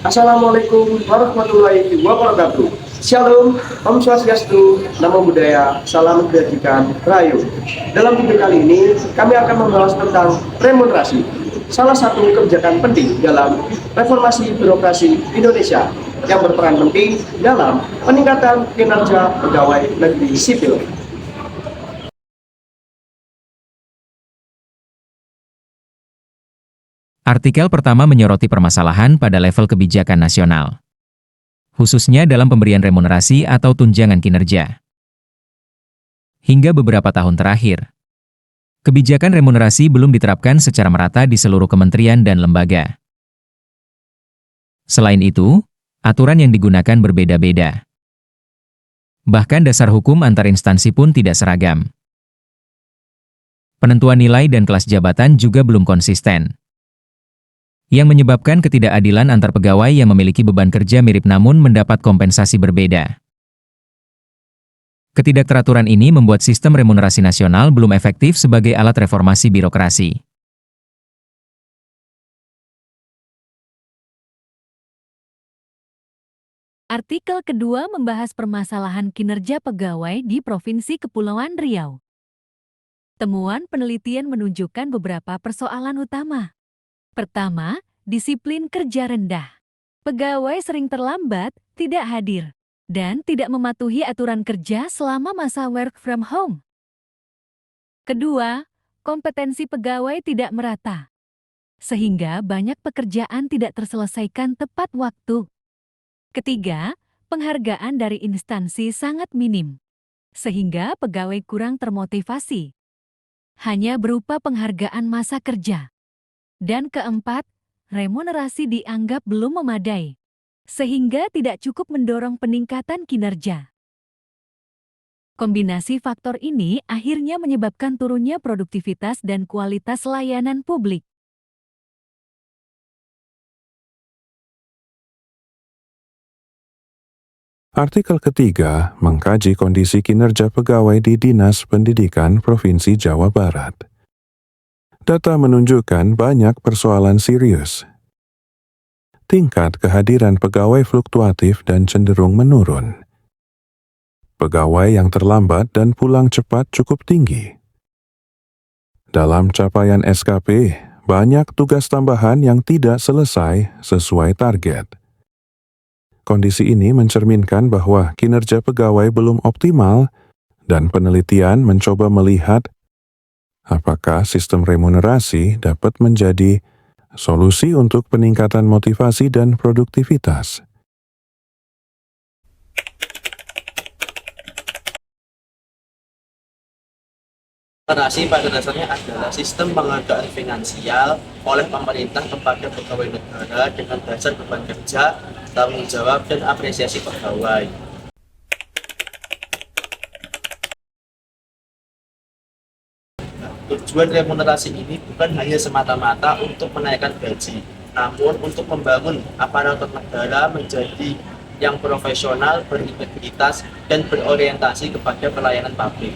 Assalamualaikum warahmatullahi wabarakatuh. Shalom, Om Swastiastu, Namo Buddhaya, Salam Kebajikan, Rahayu. Dalam video kali ini, kami akan membahas tentang remunerasi, salah satu kebijakan penting dalam reformasi birokrasi Indonesia yang berperan penting dalam peningkatan kinerja pegawai negeri sipil. Artikel pertama menyoroti permasalahan pada level kebijakan nasional, khususnya dalam pemberian remunerasi atau tunjangan kinerja. Hingga beberapa tahun terakhir, kebijakan remunerasi belum diterapkan secara merata di seluruh kementerian dan lembaga. Selain itu, aturan yang digunakan berbeda-beda. Bahkan dasar hukum antar instansi pun tidak seragam. Penentuan nilai dan kelas jabatan juga belum konsisten, yang menyebabkan ketidakadilan antar pegawai yang memiliki beban kerja mirip namun mendapat kompensasi berbeda. Ketidakteraturan ini membuat sistem remunerasi nasional belum efektif sebagai alat reformasi birokrasi. Artikel kedua membahas permasalahan kinerja pegawai di Provinsi Kepulauan Riau. Temuan penelitian menunjukkan beberapa persoalan utama. Pertama, disiplin kerja rendah. Pegawai sering terlambat, tidak hadir, dan tidak mematuhi aturan kerja selama masa work from home. Kedua, kompetensi pegawai tidak merata, sehingga banyak pekerjaan tidak terselesaikan tepat waktu. Ketiga, penghargaan dari instansi sangat minim, sehingga pegawai kurang termotivasi, hanya berupa penghargaan masa kerja. Dan keempat, remunerasi dianggap belum memadai, sehingga tidak cukup mendorong peningkatan kinerja. Kombinasi faktor ini akhirnya menyebabkan turunnya produktivitas dan kualitas layanan publik. Artikel ketiga mengkaji kondisi kinerja pegawai di Dinas Pendidikan Provinsi Jawa Barat. Data menunjukkan banyak persoalan serius. Tingkat kehadiran pegawai fluktuatif dan cenderung menurun. Pegawai yang terlambat dan pulang cepat cukup tinggi. Dalam capaian SKP, banyak tugas tambahan yang tidak selesai sesuai target. Kondisi ini mencerminkan bahwa kinerja pegawai belum optimal dan penelitian mencoba melihat apakah sistem remunerasi dapat menjadi solusi untuk peningkatan motivasi dan produktivitas. Remunerasi pada dasarnya adalah sistem penghargaan finansial oleh pemerintah kepada pegawai negara dengan dasar beban kerja, tanggung jawab, dan apresiasi pegawai. Tujuan remunerasi ini bukan hanya semata-mata untuk menaikkan gaji, namun untuk membangun aparatur negara menjadi yang profesional, berintegritas, dan berorientasi kepada pelayanan publik.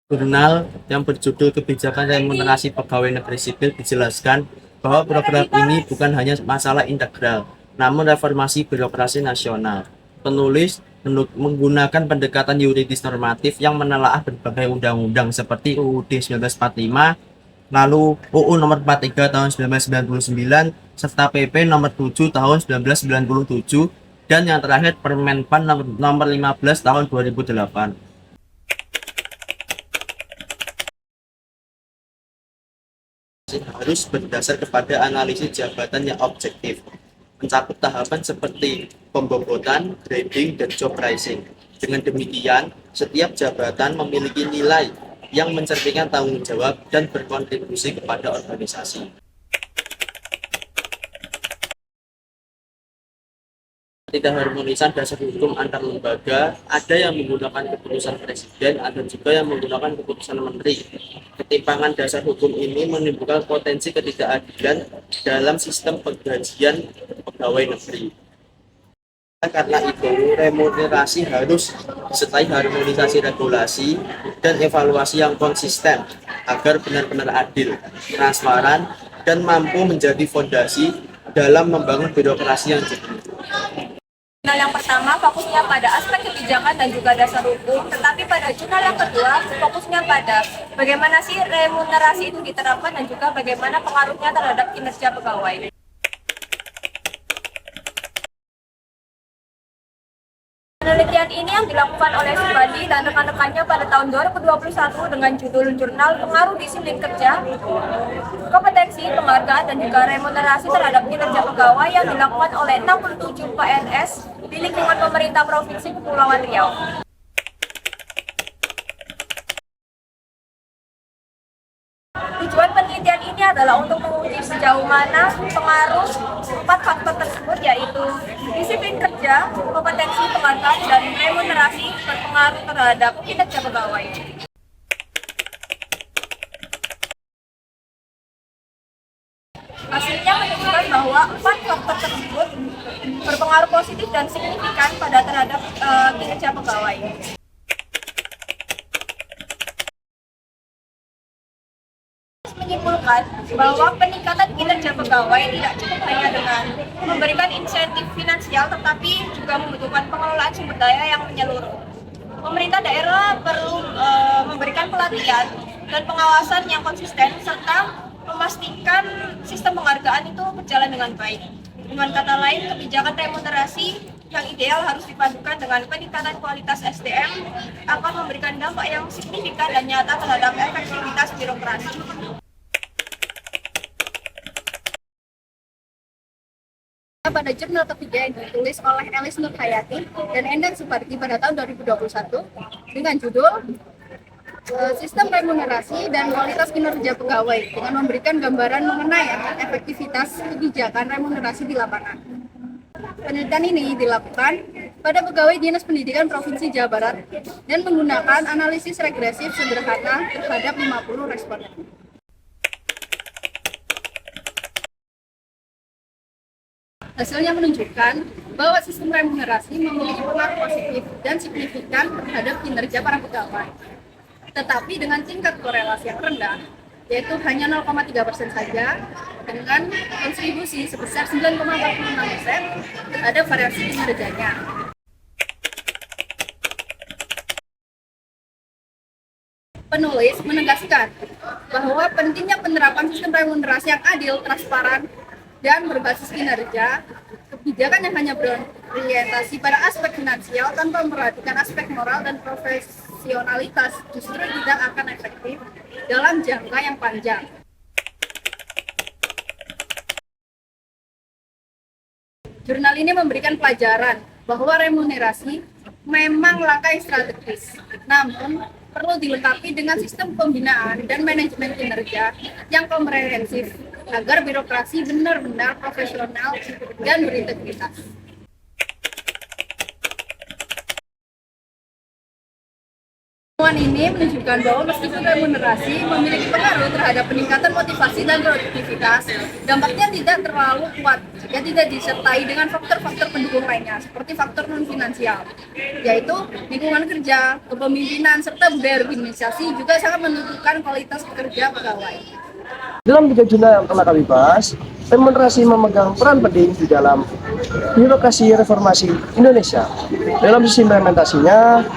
Jurnal yang berjudul Kebijakan Remunerasi Pegawai Negeri Sipil dijelaskan bahwa program ini bukan hanya masalah integral, namun reformasi birokrasi nasional. Penulis menggunakan pendekatan yuridis normatif yang menelaah berbagai undang-undang seperti UUD 1945, lalu UU nomor 43 tahun 1999, serta PP nomor 7 tahun 1997, dan yang terakhir Permenpan nomor 15 tahun 2008. Harus berdasar kepada analisis jabatan yang objektif, mencakup tahapan seperti pembobotan, grading, dan job pricing. Dengan demikian, setiap jabatan memiliki nilai yang mencerminkan tanggung jawab dan berkontribusi kepada organisasi. Ketidakharmonisan dasar hukum antar lembaga, ada yang menggunakan keputusan presiden, ada juga yang menggunakan keputusan menteri. Ketimpangan dasar hukum ini menimbulkan potensi ketidakadilan dalam sistem penggajian pegawai negeri. Karena itu, remunerasi harus disertai harmonisasi regulasi dan evaluasi yang konsisten agar benar-benar adil, transparan, dan mampu menjadi fondasi dalam membangun birokrasi yang jujur. Jurnal yang pertama fokusnya pada aspek kebijakan dan juga dasar hukum, tetapi pada jurnal yang kedua fokusnya pada bagaimana sih remunerasi itu diterapkan dan juga bagaimana pengaruhnya terhadap kinerja pegawai. Penelitian ini yang dilakukan oleh Subandi dan rekan-rekannya pada tahun 2021 dengan judul Jurnal Pengaruh Disiplin Kerja, Kompetensi, Penghargaan, dan juga Remunerasi terhadap Kinerja Pegawai yang dilakukan oleh 67 PNS di lingkungan pemerintah Provinsi Kepulauan Riau. Tujuan penelitian ini adalah untuk menguji sejauh mana pengaruh 4 faktor tersebut, yaitu disiplin kerja, kompetensi, penghargaan, dan remunerasi berpengaruh terhadap kinerja pegawai. Hasilnya menunjukkan bahwa 4 faktor tersebut berpengaruh positif dan signifikan terhadap kinerja pegawai. Menyimpulkan bahwa peningkatan kinerja pegawai tidak cukup hanya dengan memberikan insentif finansial, tetapi juga membutuhkan pengelolaan sumber daya yang menyeluruh. Pemerintah daerah perlu memberikan pelatihan dan pengawasan yang konsisten serta memastikan sistem penghargaan itu berjalan dengan baik. Dengan kata lain, kebijakan remunerasi yang ideal harus dipadukan dengan peningkatan kualitas SDM akan memberikan dampak yang signifikan dan nyata terhadap efektivitas birokrasi. Pada jurnal ketiga yang ditulis oleh Elis Nurhayati dan Endang Supardi pada tahun 2021 dengan judul Sistem Remunerasi dan Kualitas Kinerja Pegawai dengan memberikan gambaran mengenai efektivitas kebijakan remunerasi di lapangan. Penelitian ini dilakukan pada pegawai Dinas Pendidikan Provinsi Jawa Barat dan menggunakan analisis regresif sederhana terhadap 50 responden. Hasilnya menunjukkan bahwa sistem remunerasi memiliki pengaruh positif dan signifikan terhadap kinerja para pegawai. Tetapi dengan tingkat korelasi yang rendah, yaitu hanya 0,3% saja, dengan kontribusi sebesar 9,46% terhadap variasi kinerjanya. Penulis menegaskan bahwa pentingnya penerapan sistem remunerasi yang adil, transparan, dan berbasis kinerja. Kebijakan yang hanya berorientasi pada aspek finansial tanpa memperhatikan aspek moral dan profesionalitas justru tidak akan efektif dalam jangka yang panjang. Jurnal ini memberikan pelajaran bahwa remunerasi memang langkah yang strategis, namun perlu dilengkapi dengan sistem pembinaan dan manajemen kinerja yang komprehensif agar birokrasi benar-benar profesional dan berintegritas. Temuan ini menunjukkan bahwa meskipun remunerasi memiliki pengaruh terhadap peningkatan motivasi dan produktivitas, dampaknya tidak terlalu kuat jika tidak disertai dengan faktor-faktor pendukung lainnya, seperti faktor non-finansial, yaitu lingkungan kerja, kepemimpinan, serta budaya organisasi juga sangat menentukan kualitas kerja pegawai. Dalam 3 jurnal yang telah kami bahas, remunerasi memegang peran penting di dalam birokrasi reformasi Indonesia. Dalam sisi implementasinya,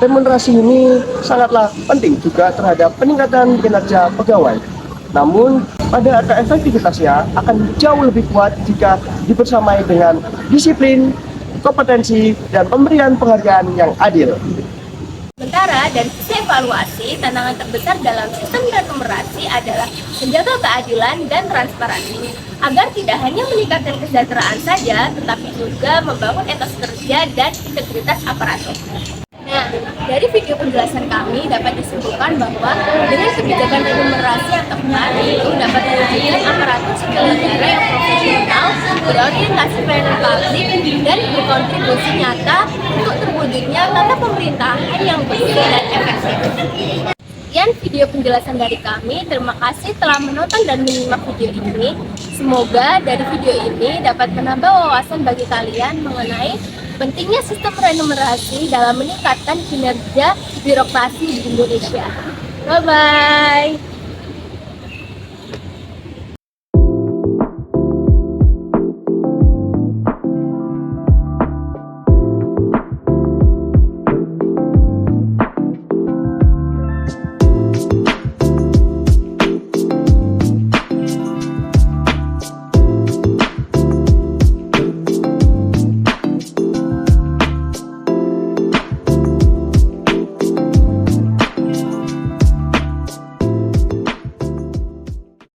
remunerasi ini sangatlah penting juga terhadap peningkatan kinerja pegawai. Namun, pada angka efektivitasnya akan jauh lebih kuat jika dibersamai dengan disiplin, kompetensi, dan pemberian penghargaan yang adil. Sementara dari sisi evaluasi, tantangan terbesar dalam sistem remunerasi adalah menjaga keadilan dan transparansi, agar tidak hanya meningkatkan kesejahteraan saja, tetapi juga membangun etos kerja dan integritas aparatur. Nah, dari video penjelasan kami dapat disimpulkan bahwa dengan kebijakan remunerasi yang tepat itu dapat mewujudkan aparatur sipil negara yang profesional, berorientasi pelayanan publik, dan berkontribusi nyata untuk terwujudnya tata pemerintahan yang bersih dan efektif. Sekian video penjelasan dari kami. Terima kasih telah menonton dan menyimak video ini. Semoga dari video ini dapat menambah wawasan bagi kalian mengenai pentingnya sistem remunerasi dalam meningkatkan kinerja birokrasi di Indonesia. Bye-bye!